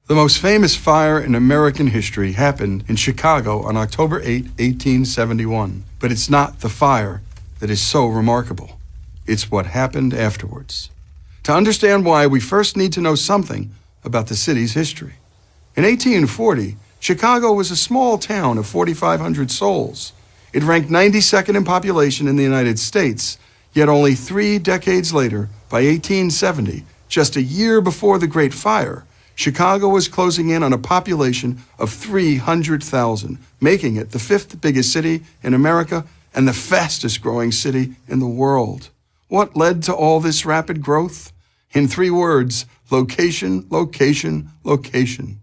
The most famous fire in American history happened in Chicago on October 8, 1871. But it's not the fire that is so remarkable. It's what happened afterwards. To understand why, we first need to know something about the city's history. In 1840, Chicago was a small town of 4,500 souls. It ranked 92nd in population in the United States, yet only 3 decades later, by 1870, just a year before the Great Fire, Chicago was closing in on a population of 300,000, making it the 5th biggest city in America and the fastest growing city in the world. What led to all this rapid growth? In 3 words, location, location, location.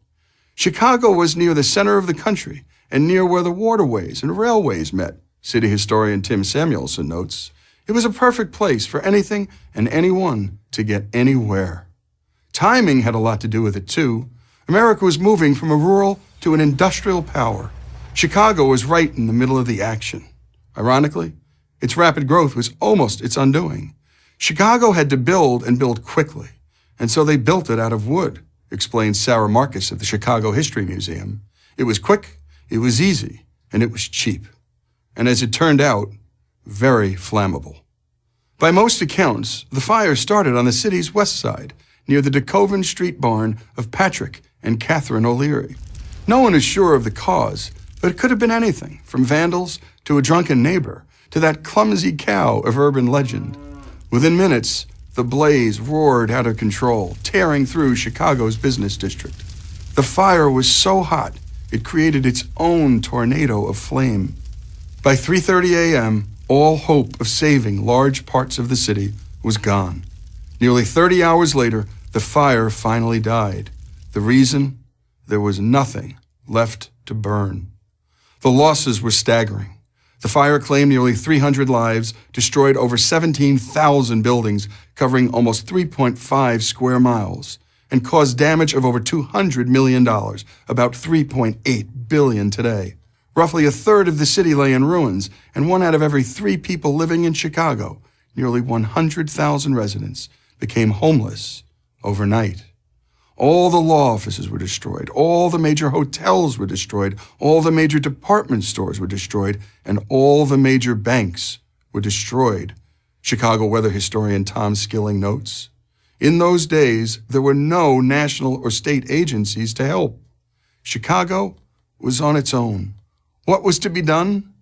Chicago was near the center of the country and near where the waterways and railways met, city historian Tim Samuelson notes. It was a perfect place for anything and anyone to get anywhere. Timing had a lot to do with it, too. America was moving from a rural to an industrial power. Chicago was right in the middle of the action. Ironically, its rapid growth was almost its undoing. Chicago had to build and build quickly, and so they built it out of wood, explains Sarah Marcus of the Chicago History Museum. It was quick, it was easy, and it was cheap. And as it turned out, very flammable. By most accounts, the fire started on the city's west side, near the DeKoven Street barn of Patrick and Catherine O'Leary. No one is sure of the cause, but it could have been anything, from vandals to a drunken neighbor to that clumsy cow of urban legend. Within minutes, the blaze roared out of control, tearing through Chicago's business district. The fire was so hot, it created its own tornado of flame. By 3:30 a.m., all hope of saving large parts of the city was gone. Nearly 30 hours later, the fire finally died. The reason? There was nothing left to burn. The losses were staggering. The fire claimed nearly 300 lives, destroyed over 17,000 buildings, covering almost 3.5 square miles, and caused damage of over $200 million, about $3.8 billion today. Roughly a third of the city lay in ruins, and 1 out of every 3 people living in Chicago, nearly 100,000 residents, became homeless overnight. All the law offices were destroyed. All the major hotels were destroyed. All the major department stores were destroyed. And all the major banks were destroyed, Chicago weather historian Tom Skilling notes. In those days, there were no national or state agencies to help. Chicago was on its own. What was to be done?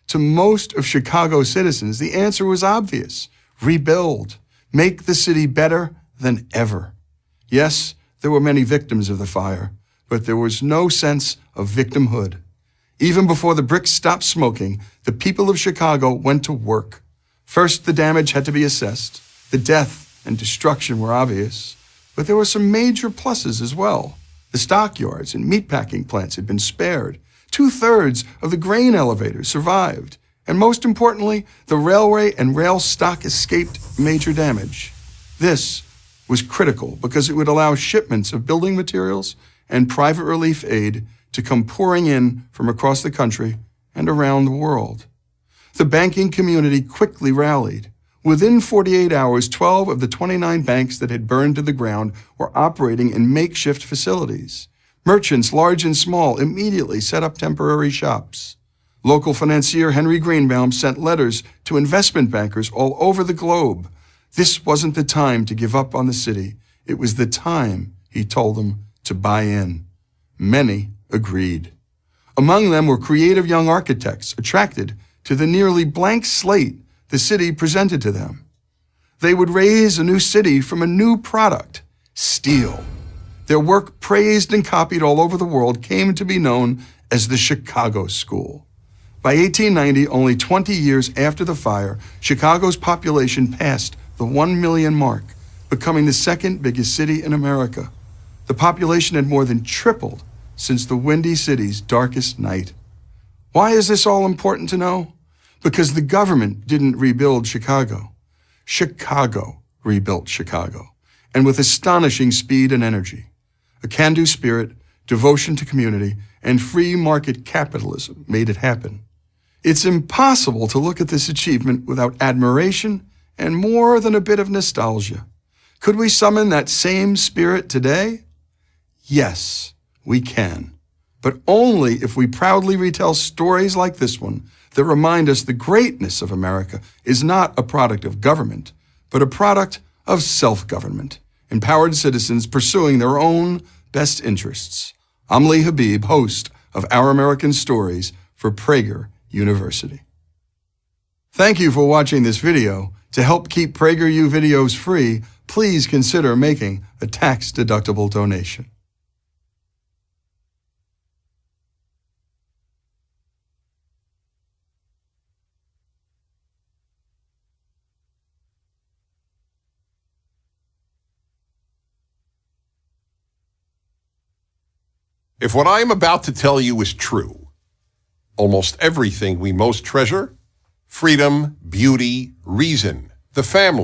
To most of Chicago's citizens, the answer was obvious. Rebuild. Make the city better than ever. Yes, there were many victims of the fire, but there was no sense of victimhood. Even before the bricks stopped smoking, the people of Chicago went to work. First, the damage had to be assessed. The death and destruction were obvious, but there were some major pluses as well. The stockyards and meatpacking plants had been spared. 2/3 of the grain elevators survived. And most importantly, the railway and rail stock escaped major damage. This was critical because it would allow shipments of building materials and private relief aid to come pouring in from across the country and around the world. The banking community quickly rallied. Within 48 hours, 12 of the 29 banks that had burned to the ground were operating in makeshift facilities. Merchants, large and small, immediately set up temporary shops. Local financier Henry Greenbaum sent letters to investment bankers all over the globe. This wasn't the time to give up on the city. It was the time, he told them, to buy in. Many agreed. Among them were creative young architects attracted to the nearly blank slate the city presented to them. They would raise a new city from a new product, steel. Their work, praised and copied all over the world, came to be known as the Chicago School. By 1890, only 20 years after the fire, Chicago's population passed the 1 million mark, becoming the 2nd biggest city in America. The population had more than tripled since the Windy City's darkest night. Why is this all important to know? Because the government didn't rebuild Chicago. Chicago rebuilt Chicago, and with astonishing speed and energy. A can-do spirit, devotion to community, and free market capitalism made it happen. It's impossible to look at this achievement without admiration and more than a bit of nostalgia. Could we summon that same spirit today? Yes, we can. But only if we proudly retell stories like this one that remind us the greatness of America is not a product of government, but a product of self-government, empowered citizens pursuing their own best interests. I'm Lee Habib, host of Our American Stories for Prager University. Thank you for watching this video. To help keep PragerU videos free, please consider making a tax-deductible donation. If what I am about to tell you is true, almost everything we most treasure, freedom, beauty, reason, the family,